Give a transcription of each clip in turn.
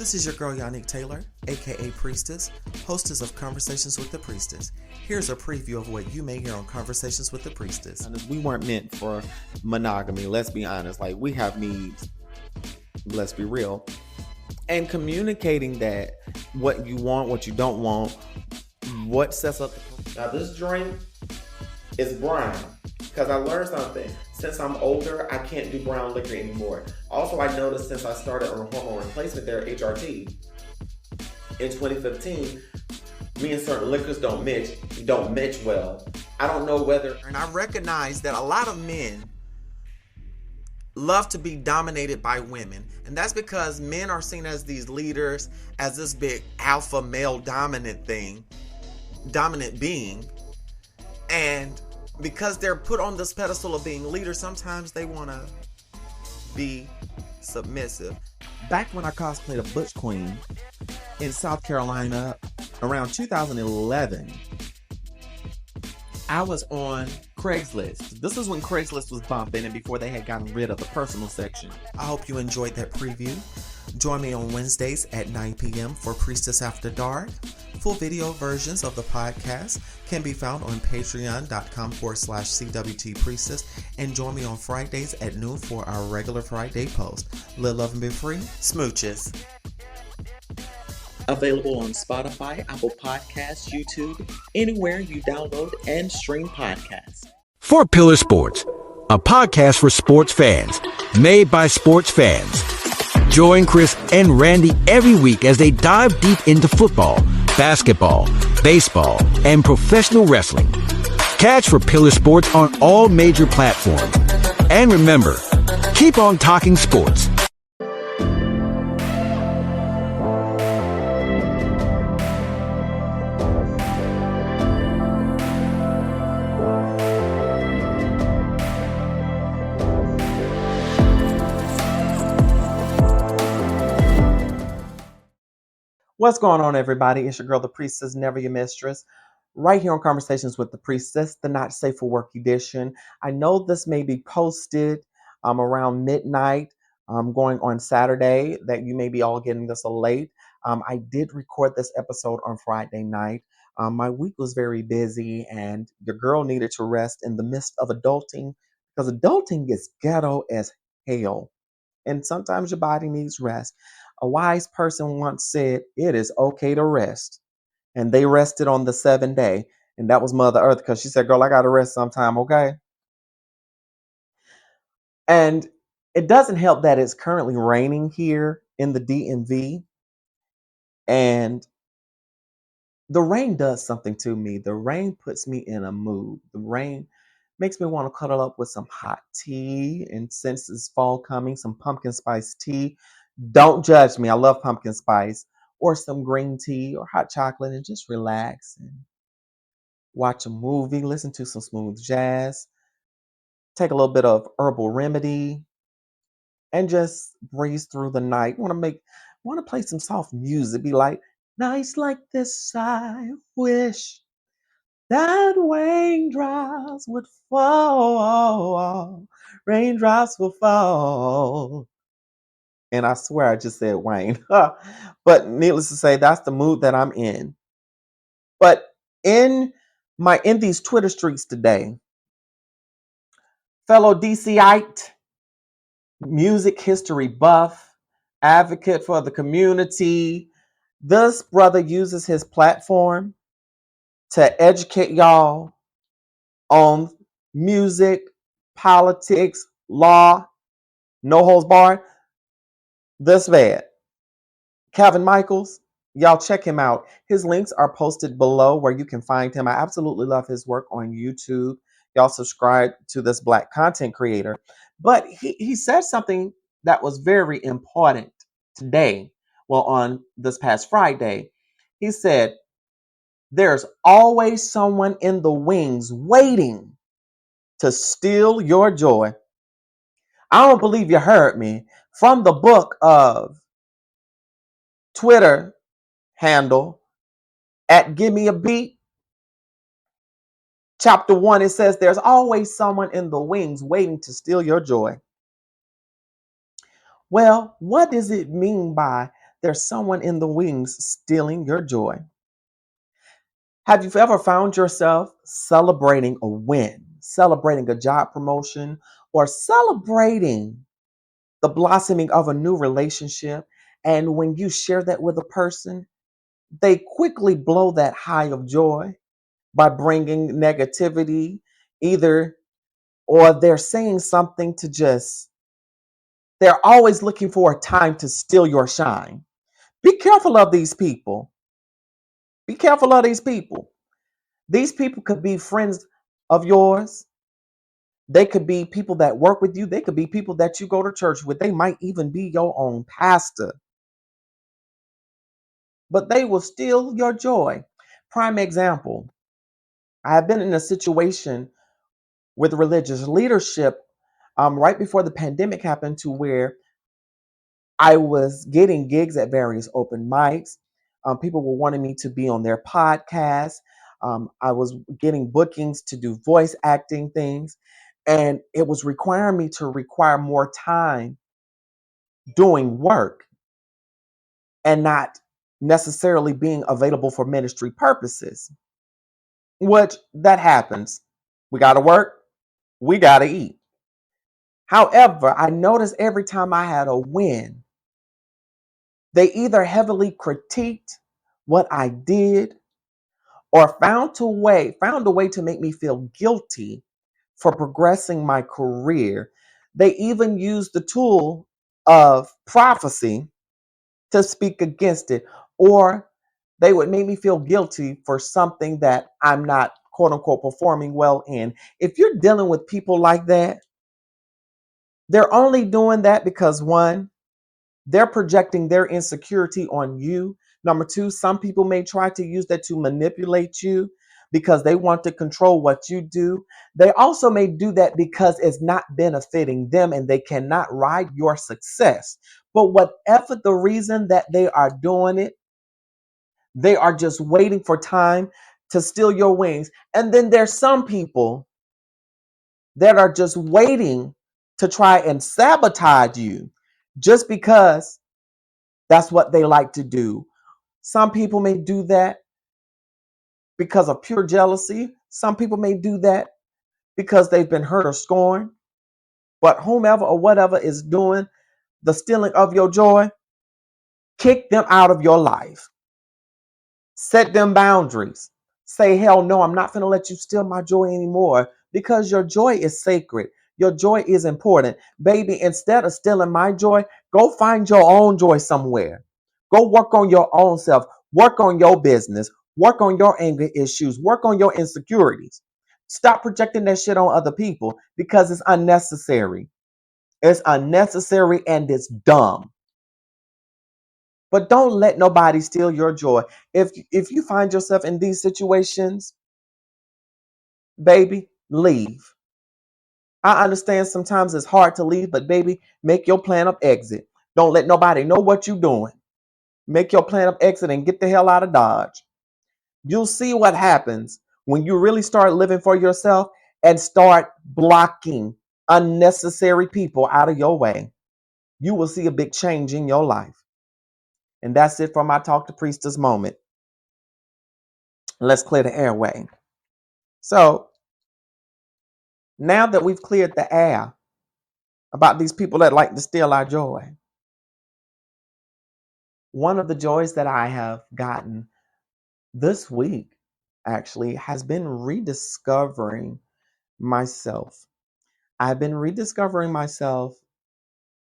This is your girl Yannick Taylor, aka Prietess, hostess of Conversations with the Priestess. Here's a preview of what you may hear on Conversations with the Priestess. We weren't meant for monogamy, let's be honest. Like, we have needs, let's be real. And communicating that, what you want, what you don't want, what sets up. Now, this drink is brown because I learned something. Since I'm older, I can't do brown liquor anymore. Also, I noticed since I started on hormone replacement therapy, HRT, in 2015, me and certain liquors don't match well. I don't know whether... And I recognize that a lot of men love to be dominated by women. And that's because men are seen as these leaders, as this big alpha male dominant being. And because they're put on this pedestal of being leaders, sometimes they want to be submissive. Back when I cosplayed a Butch Queen in South Carolina around 2011, I was on Craigslist. This is when Craigslist was bumping and before they had gotten rid of the personal section. I hope you enjoyed that preview. Join me on Wednesdays at 9 p.m. for Priestess After Dark. Full video versions of the podcast can be found on patreon.com/CWT Priestess, and join me on Fridays at noon for our regular Friday post. Live, love, and be free. Smooches. Available on Spotify, Apple Podcasts, YouTube, anywhere you download and stream podcasts. 4 Pillar Sports, a podcast for sports fans, made by sports fans. Join Chris and Randy every week as they dive deep into football, basketball, baseball, and professional wrestling. Catch 4 Pillar Sports on all major platforms. And remember, keep on talking sports. What's going on, everybody? It's your girl, the Priestess, never your mistress, right here on Conversations with the Priestess, the Not Safe for Work edition. I know this may be posted around midnight, going on Saturday, that you may be all getting this a late. I did record this episode on Friday night. My week was very busy, and your girl needed to rest in the midst of adulting, because adulting is ghetto as hell, and sometimes your body needs rest. A wise person once said, it is okay to rest. And they rested on the 7th day. And that was Mother Earth, because she said, girl, I got to rest sometime, okay? And it doesn't help that it's currently raining here in the DMV. And the rain does something to me. The rain puts me in a mood. The rain makes me want to cuddle up with some hot tea. And since it's fall coming, some pumpkin spice tea. Don't judge me. I love pumpkin spice, or some green tea or hot chocolate, and just relax and watch a movie, listen to some smooth jazz, take a little bit of herbal remedy, and just breeze through the night. Want to play some soft music. Be like, nights like this, I wish that raindrops would fall. Raindrops will fall. And I swear I just said Wayne. But needless to say, that's the mood that I'm in. But in these Twitter streets today, fellow DCite, music history buff, advocate for the community, this brother uses his platform to educate y'all on music, politics, law, no holds barred. This bad. Calvin Michaels, y'all check him out. His links are posted below where you can find him. I absolutely love his work on YouTube. Y'all subscribe to this Black content creator. But he said something that was very important today. Well, on this past Friday, he said, there's always someone in the wings waiting to steal your joy. I don't believe you heard me. From the book of Twitter handle at Give Me a Beat, chapter 1, it says, there's always someone in the wings waiting to steal your joy. Well, what does it mean by there's someone in the wings stealing your joy. Have you ever found yourself celebrating a win, celebrating a job promotion, or celebrating the blossoming of a new relationship? And when you share that with a person, they quickly blow that high of joy by bringing negativity, either or they're saying something to just, they're always looking for a time to steal your shine. Be careful of these people. Be careful of these people. These people could be friends of yours. They could be people that work with you. They could be people that you go to church with. They might even be your own pastor, but they will steal your joy. Prime example, I have been in a situation with religious leadership right before the pandemic happened to where I was getting gigs at various open mics. People were wanting me to be on their podcast. I was getting bookings to do voice acting things, and it was requiring me to require more time doing work and not necessarily being available for ministry purposes, which that happens. We got to work, we got to eat. However, I noticed every time I had a win, they either heavily critiqued what I did or found a way to make me feel guilty for progressing my career. They even used the tool of prophecy to speak against it, or they would make me feel guilty for something that I'm not quote unquote performing well in. If you're dealing with people like that, they're only doing that because one, they're projecting their insecurity on you. Number two, some people may try to use that to manipulate you because they want to control what you do. They also may do that because it's not benefiting them and they cannot ride your success. But whatever the reason that they are doing it, they are just waiting for time to steal your wings. And then there's some people that are just waiting to try and sabotage you just because that's what they like to do. Some people may do that because of pure jealousy. Some people may do that because they've been hurt or scorned. But whomever or whatever is doing the stealing of your joy, kick them out of your life. Set them boundaries. Say, hell no, I'm not going to let you steal my joy anymore because your joy is sacred. Your joy is important. Baby, instead of stealing my joy, go find your own joy somewhere. Go work on your own self. Work on your business. Work on your anger issues. Work on your insecurities. Stop projecting that shit on other people because it's unnecessary. It's unnecessary and it's dumb. But don't let nobody steal your joy. If you find yourself in these situations, baby, leave. I understand sometimes it's hard to leave, but baby, make your plan of exit. Don't let nobody know what you're doing. Make your plan of exit and get the hell out of Dodge. You'll see what happens when you really start living for yourself and start blocking unnecessary people out of your way. You will see a big change in your life. And that's it for my Talk to Priestess moment. Let's clear the airway. So now that we've cleared the air about these people that like to steal our joy, one of the joys that I have gotten this week actually has been rediscovering myself. I've been rediscovering myself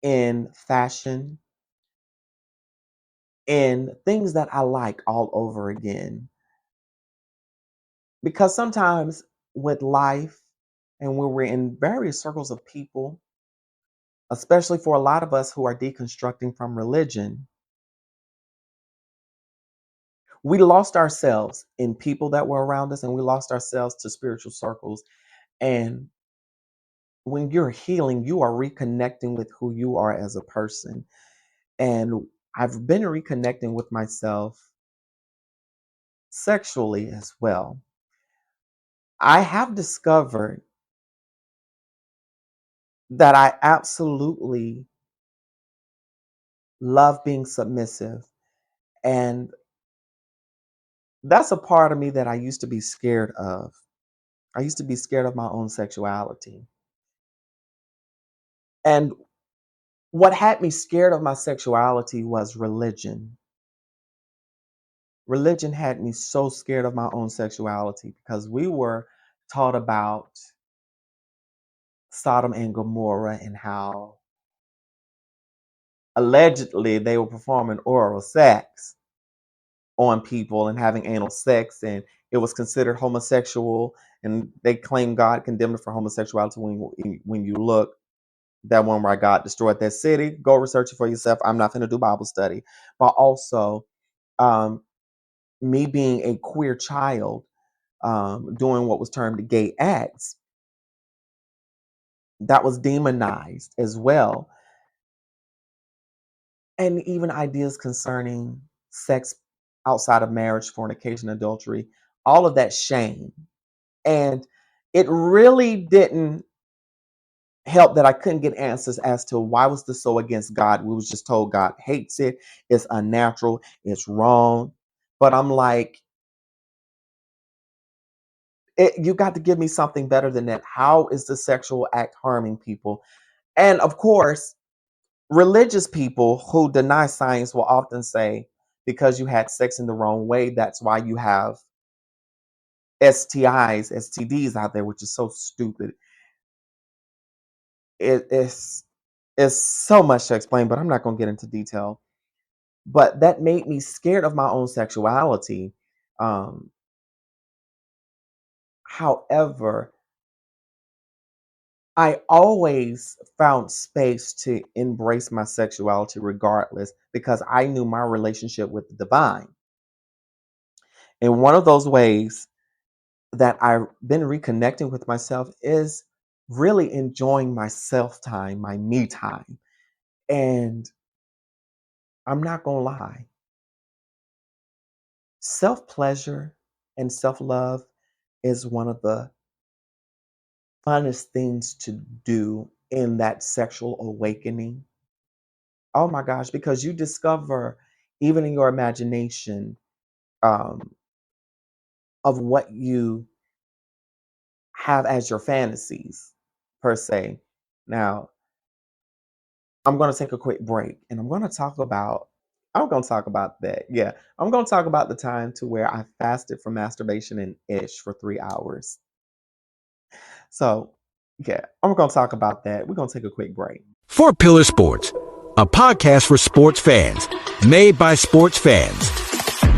in fashion, in things that I like all over again. Because sometimes with life and when we're in various circles of people, especially for a lot of us who are deconstructing from religion, we lost ourselves in people that were around us and we lost ourselves to spiritual circles. And when you're healing, you are reconnecting with who you are as a person. And I've been reconnecting with myself sexually as well. I have discovered that I absolutely love being submissive. And that's a part of me that I used to be scared of. I used to be scared of my own sexuality. And what had me scared of my sexuality was religion. Religion had me so scared of my own sexuality because we were taught about Sodom and Gomorrah and how allegedly they were performing oral sex on people and having anal sex, and it was considered homosexual, and they claimed God condemned it for homosexuality. When you look, that one where God destroyed that city, go research it for yourself. I'm not going to do Bible study. But also, um, me being a queer child, doing what was termed gay acts, that was demonized as well. And even ideas concerning sex outside of marriage, fornication, adultery, all of that shame. And it really didn't help that I couldn't get answers as to why was this so against God. We was just told God hates it, it's unnatural, it's wrong. But I'm like, you got to give me something better than that. How is the sexual act harming people? And of course, religious people who deny science will often say, because you had sex in the wrong way, that's why you have STIs, STDs out there, which is so stupid. It's so much to explain, but I'm not going to get into detail. But that made me scared of my own sexuality. Um, However, I always found space to embrace my sexuality regardless because I knew my relationship with the divine. And one of those ways that I've been reconnecting with myself is really enjoying my self time, my me time. And I'm not going to lie, self pleasure and self love is one of the funnest things to do in that sexual awakening. Oh my gosh, because you discover, even in your imagination, um, of what you have as your fantasies, per se. Now, I'm going to take a quick break and I'm going to talk about that. Yeah, I'm going to talk about the time to where I fasted from masturbation and ish for 3 hours. So, yeah, I'm going to talk about that. We're going to take a quick break. For Pillar Sports, a podcast for sports fans, made by sports fans.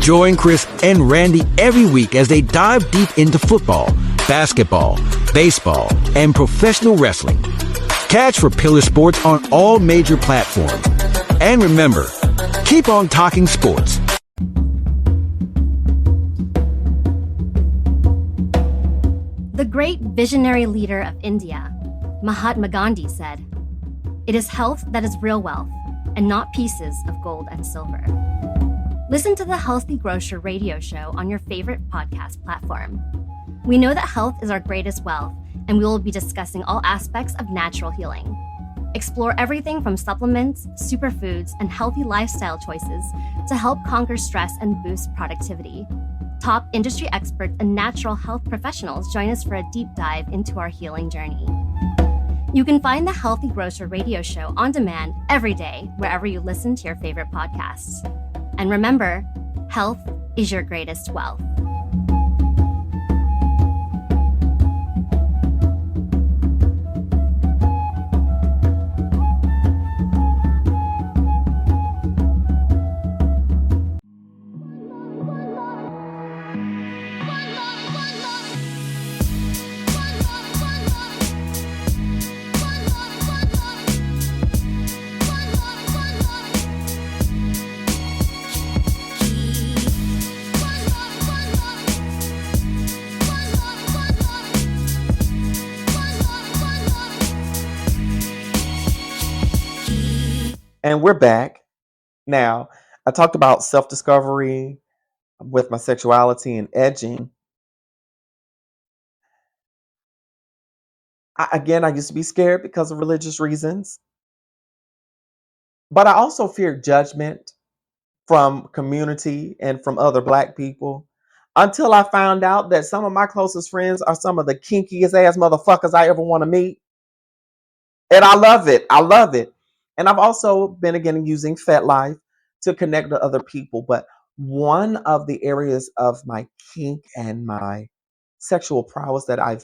Join Chris and Randy every week as they dive deep into football, basketball, baseball, and professional wrestling. Catch For Pillar Sports on all major platforms. And remember, keep on talking sports. The great visionary leader of India, Mahatma Gandhi, said, "It is health that is real wealth, and not pieces of gold and silver." Listen to the Healthy Grocer radio show on your favorite podcast platform. We know that health is our greatest wealth, and we will be discussing all aspects of natural healing. Explore everything from supplements, superfoods, and healthy lifestyle choices to help conquer stress and boost productivity. Top industry experts and natural health professionals join us for a deep dive into our healing journey. You can find the Healthy Grocer radio show on demand every day, wherever you listen to your favorite podcasts. And remember, health is your greatest wealth. And we're back. Now, I talked about self discovery with my sexuality and edging. I used to be scared because of religious reasons. But I also feared judgment from community and from other Black people until I found out that some of my closest friends are some of the kinkiest ass motherfuckers I ever want to meet. And I love it. I love it. And I've also been again using FetLife to connect with other people. But one of the areas of my kink and my sexual prowess that I've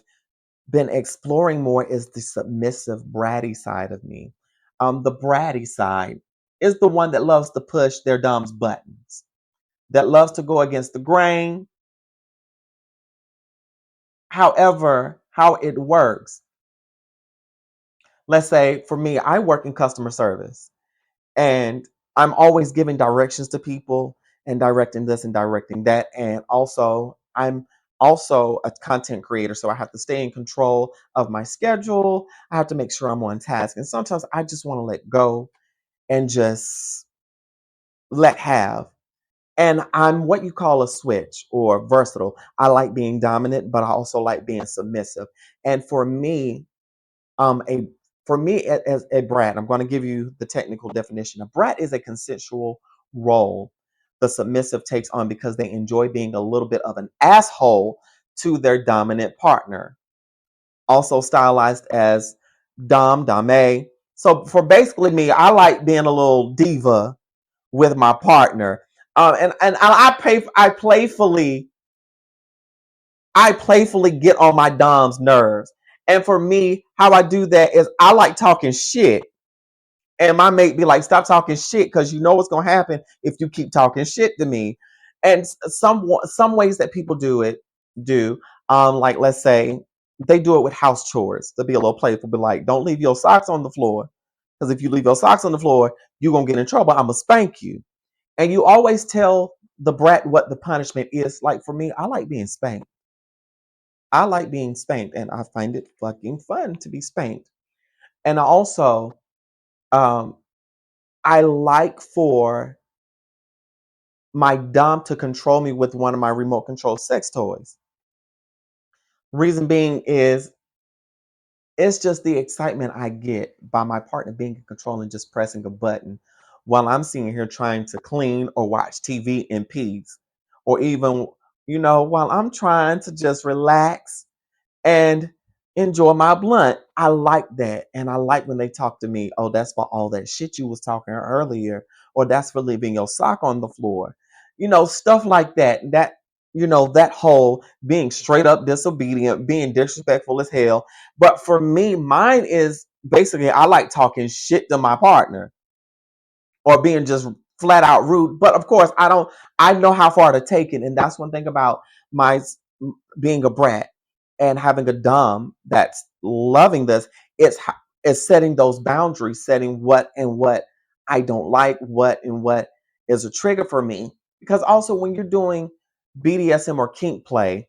been exploring more is the submissive, bratty side of me. The bratty side is the one that loves to push their dumb's buttons, that loves to go against the grain. However, how it works, let's say for me, I work in customer service and I'm always giving directions to people and directing this and directing that. And also, I'm also a content creator, so I have to stay in control of my schedule. I have to make sure I'm on task. And sometimes I just want to let go and just let have. And I'm what you call a switch or versatile. I like being dominant, but I also like being submissive. And a for me as a brat, I'm going to give you the technical definition. A brat is a consensual role the submissive takes on because they enjoy being a little bit of an asshole to their dominant partner. Also stylized as dame. So for basically me, I like being a little diva with my partner. And I playfully get on my dom's nerves. And for me, how I do that is I like talking shit. And my mate be like, stop talking shit because you know what's gonna happen if you keep talking shit to me. And some ways that people do like let's say they do it with house chores. They'll be a little playful, be like, don't leave your socks on the floor because if you leave your socks on the floor, you're gonna get in trouble. I'm gonna spank you. And you always tell the brat what the punishment is. Like for me, I like being spanked. I like being spanked, and I find it fucking fun to be spanked. And I also, um, I like for my dom to control me with one of my remote control sex toys. Reason being is it's just the excitement I get by my partner being in control and just pressing a button while I'm sitting here trying to clean or watch TV in peace, or even while I'm trying to just relax and enjoy my blunt. I like that. And I like when they talk to me, oh, that's for all that shit you was talking earlier, or that's for leaving your sock on the floor. Stuff like that. That whole being straight up disobedient, being disrespectful as hell. But for me, mine is basically I like talking shit to my partner or being just flat out rude. But of course, I know how far to take it. And that's one thing about my being a brat and having a dom that's loving this. It's setting those boundaries, setting what I don't like, what is a trigger for me. Because also when you're doing BDSM or kink play,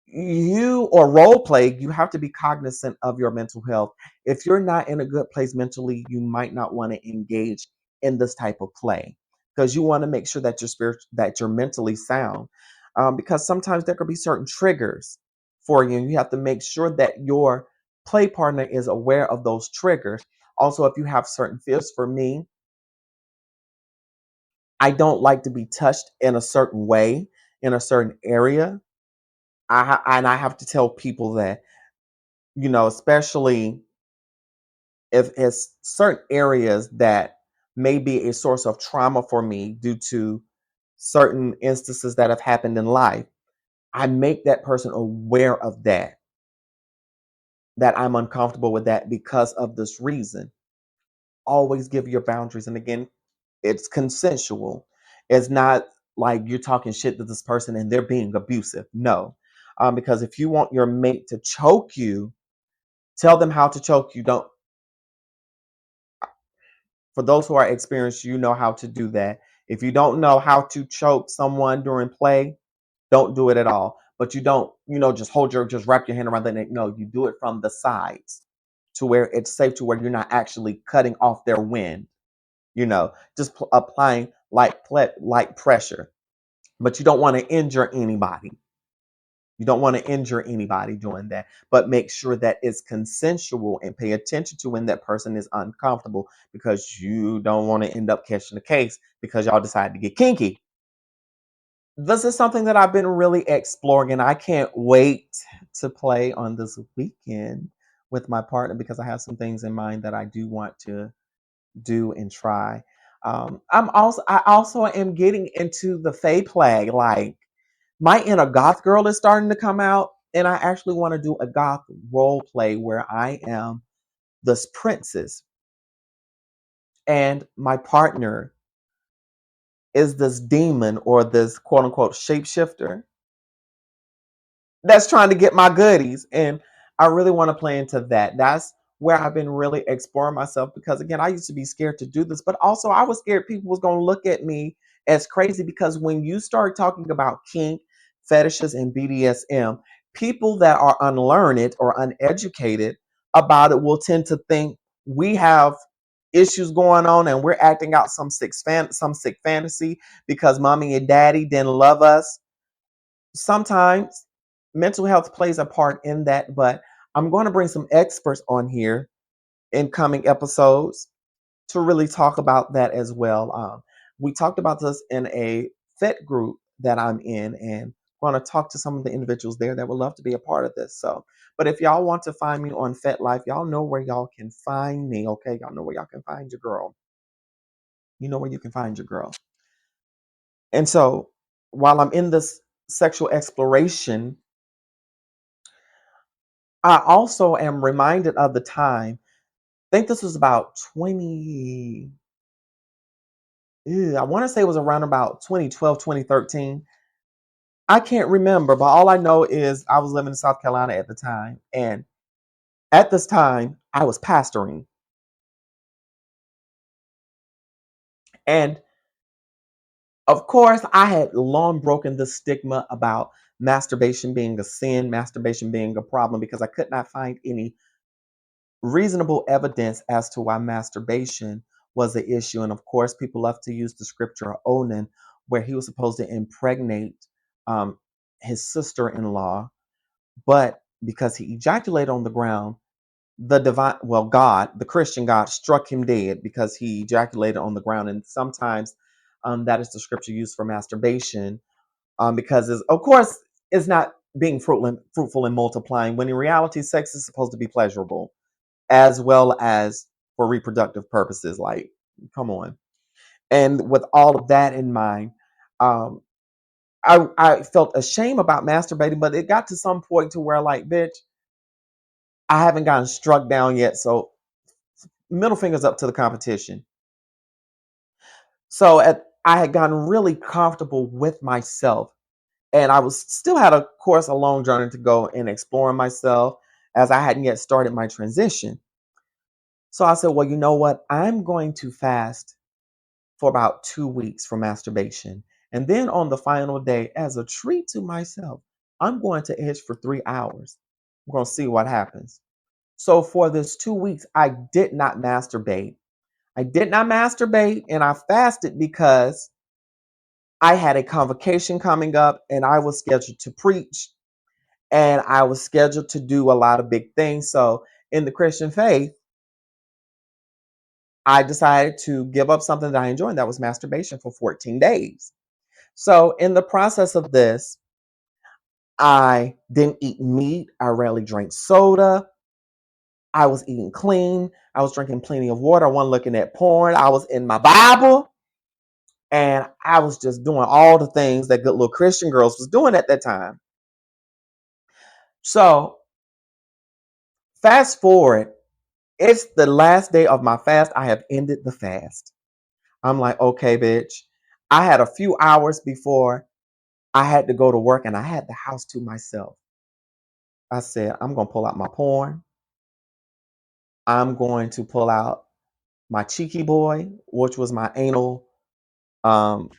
you or role play, you have to be cognizant of your mental health. If you're not in a good place mentally, you might not want to engage in this type of play because you want to make sure that that you're mentally sound. Because sometimes there could be certain triggers for you, and you have to make sure that your play partner is aware of those triggers. Also, if you have certain fears, for me, I don't like to be touched in a certain way in a certain area. And I have to tell people that especially if it's certain areas that may be a source of trauma for me due to certain instances that have happened in life, I make that person aware of that I'm uncomfortable with that because of this reason. Always give your boundaries. And again, it's consensual. It's not like you're talking shit to this person and they're being abusive. No. Because if you want your mate to choke you, tell them how to choke you. Don't For those who are experienced, you know how to do that. If you don't know how to choke someone during play, don't do it at all. But you don't, just wrap your hand around the neck. No, you do it from the sides to where it's safe, to where you're not actually cutting off their wind, just applying light pressure. But you don't want to injure anybody. You don't want to injure anybody doing that, but make sure that it's consensual and pay attention to when that person is uncomfortable, because you don't want to end up catching a case because y'all decided to get kinky. This is something that I've been really exploring, and I can't wait to play on this weekend with my partner because I have some things in mind that I do want to do and try. I also am getting into the Fae Plague. Like, my inner goth girl is starting to come out, and I actually want to do a goth role play where I am this princess, and my partner is this demon or this quote unquote shapeshifter that's trying to get my goodies. And I really want to play into that. That's where I've been really exploring myself, because again, I used to be scared to do this, but also I was scared people was going to look at me as crazy, because when you start talking about kink, fetishes, and BDSM, people that are unlearned or uneducated about it will tend to think we have issues going on and we're acting out some sick fantasy because mommy and daddy didn't love us. Sometimes mental health plays a part in that, but I'm going to bring some experts on here in coming episodes to really talk about that as well. We talked about this in a FET group that I'm in, and want to talk to some of the individuals there that would love to be a part of this. So, but if y'all want to find me on FET Life, y'all know where y'all can find me. Okay, y'all know where y'all can find your girl. You know where you can find your girl. And so, while I'm in this sexual exploration, I also am reminded of the time. I think this was about 20. I want to say it was around about 2012, 2013. I can't remember, but all I know is I was living in South Carolina at the time. And at this time, I was pastoring. And of course, I had long broken the stigma about masturbation being a sin, masturbation being a problem, because I could not find any reasonable evidence as to why masturbation was the issue. And of course, people love to use the scripture of Onan, where he was supposed to impregnate um, his sister in law, but because he ejaculated on the ground, the divine, well, God, the Christian God, struck him dead because he ejaculated on the ground. And sometimes that is the scripture used for masturbation, because, of course, it's not being fruitful and multiplying, when in reality, sex is supposed to be pleasurable as well as for reproductive purposes. Like, come on. And with all of that in mind, um, I felt ashamed about masturbating, but it got to some point to where, like, bitch, I haven't gotten struck down yet. So middle fingers up to the competition. So I had gotten really comfortable with myself, and I was still had, of course, a long journey to go in exploring myself, as I hadn't yet started my transition. So I said, well, you know what? I'm going to fast for about 2 weeks from masturbation. And then on the final day, as a treat to myself, I'm going to edge for 3 hours. We're going to see what happens. So for this 2 weeks, I did not masturbate. I did not masturbate, and I fasted because I had a convocation coming up, and I was scheduled to preach, and I was scheduled to do a lot of big things. So in the Christian faith, I decided to give up something that I enjoyed, and that was masturbation, for 14 days. So in the process of this, I didn't eat meat. I rarely drank soda. I was eating clean. I was drinking plenty of water. I wasn't looking at porn. I was in my Bible. And I was just doing all the things that good little Christian girls was doing at that time. So fast forward, it's the last day of my fast. I have ended the fast. I'm like, okay, bitch. I had a few hours before I had to go to work, and I had the house to myself. I said, I'm going to pull out my porn. I'm going to pull out my cheeky boy, which was my anal um,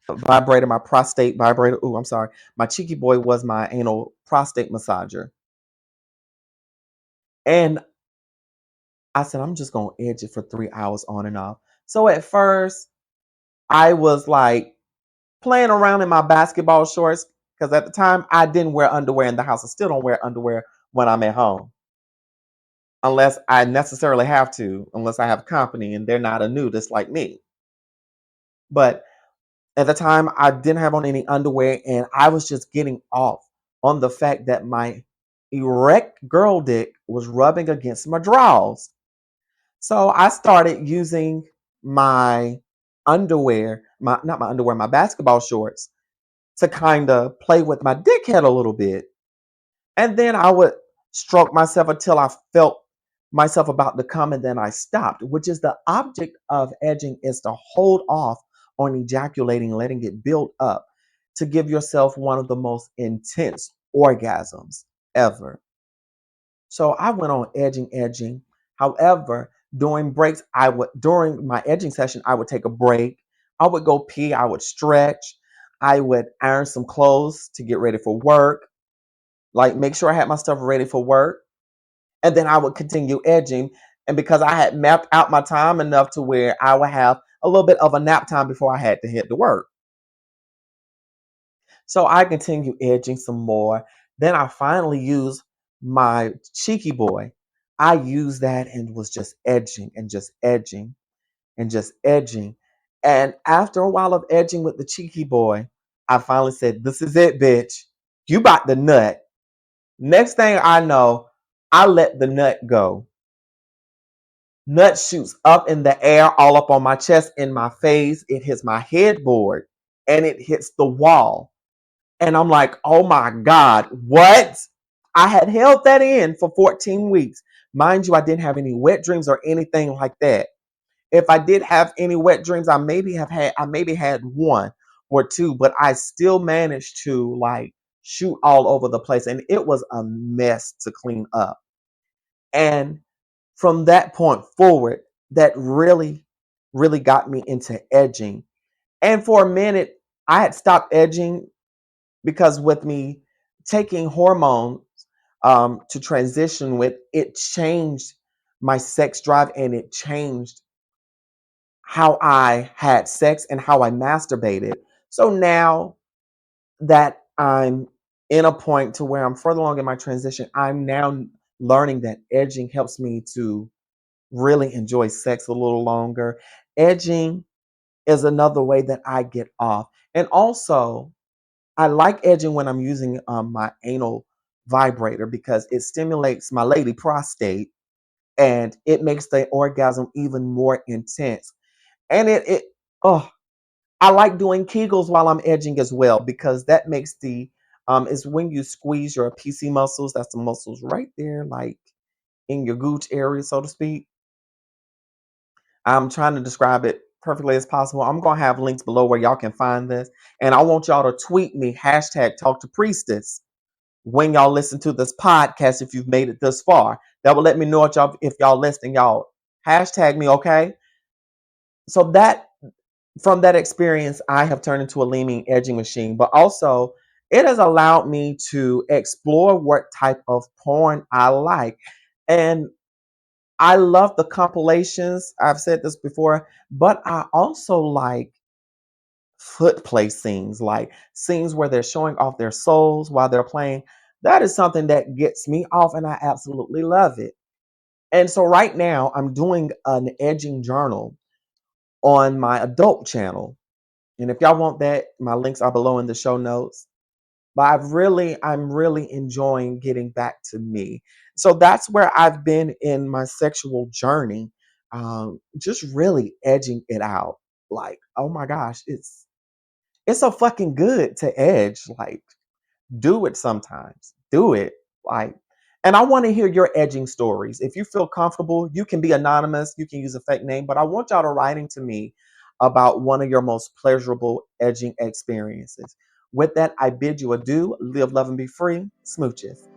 vibrator, my prostate vibrator. Ooh, I'm sorry. My cheeky boy was my anal prostate massager. And I said, I'm just going to edge it for 3 hours on and off. So at first, I was like playing around in my basketball shorts. Because at the time, I didn't wear underwear in the house. I still don't wear underwear when I'm at home. Unless I necessarily have to, unless I have company and they're not a nudist like me. But at the time, I didn't have on any underwear, and I was just getting off on the fact that my erect girl dick was rubbing against my drawers. So I started using my underwear, my not my underwear, my basketball shorts to kind of play with my dickhead a little bit. And then I would stroke myself until I felt myself about to come and then I stopped, which is the object of edging is to hold off on ejaculating, letting it build up to give yourself one of the most intense orgasms ever. So I went on edging. However, during my edging session, I would take a break. I would go pee, I would stretch, I would iron some clothes to get ready for work, like make sure I had my stuff ready for work. And then I would continue edging. And because I had mapped out my time enough to where I would have a little bit of a nap time before I had to head to work. So I continued edging some more. Then I finally used my cheeky boy. I used that and was just edging and just edging and just edging. And after a while of edging with the cheeky boy, I finally said, "This is it, bitch. You bought the nut." Next thing I know, I let the nut go. Nut shoots up in the air, all up on my chest, in my face. It hits my headboard and it hits the wall. And I'm like, oh my God, what? I had held that in for 14 weeks. Mind you, I didn't have any wet dreams or anything like that. If I did have any wet dreams, I maybe had one or two, but I still managed to like shoot all over the place. And it was a mess to clean up. And from that point forward, that really, really got me into edging. And for a minute, I had stopped edging because with me taking hormones to transition with, it changed my sex drive and it changed how I had sex and how I masturbated. So now that I'm in a point to where I'm further along in my transition, I'm now learning that edging helps me to really enjoy sex a little longer. Edging is another way that I get off. And also, I like edging when I'm using my anal vibrator because it stimulates my lady prostate and it makes the orgasm even more intense. And oh, I like doing Kegels while I'm edging as well because that makes is when you squeeze your PC muscles, that's the muscles right there, like in your gooch area, so to speak. I'm trying to describe it perfectly as possible. I'm going to have links below where y'all can find this. And I want y'all to tweet me, hashtag talk to priestess, when y'all listen to this podcast, if you've made it this far. That will let me know if y'all listening, y'all hashtag me, okay? So that from that experience, I have turned into a leaning edging machine, but also it has allowed me to explore what type of porn I like. And I love the compilations. I've said this before, but I also like foot play scenes, like scenes where they're showing off their souls while they're playing. That is something that gets me off, and I absolutely love it. And so right now, I'm doing an edging journal on my adult channel. And if y'all want that, my links are below in the show notes. But I'm really enjoying getting back to me. So that's where I've been in my sexual journey, just really edging it out. Like, oh my gosh, it's so fucking good to edge. Like, do it sometimes. Do it. Like, and I want to hear your edging stories. If you feel comfortable, you can be anonymous. You can use a fake name, but I want y'all to write into me about one of your most pleasurable edging experiences. With that, I bid you adieu. Live, love, and be free. Smooches.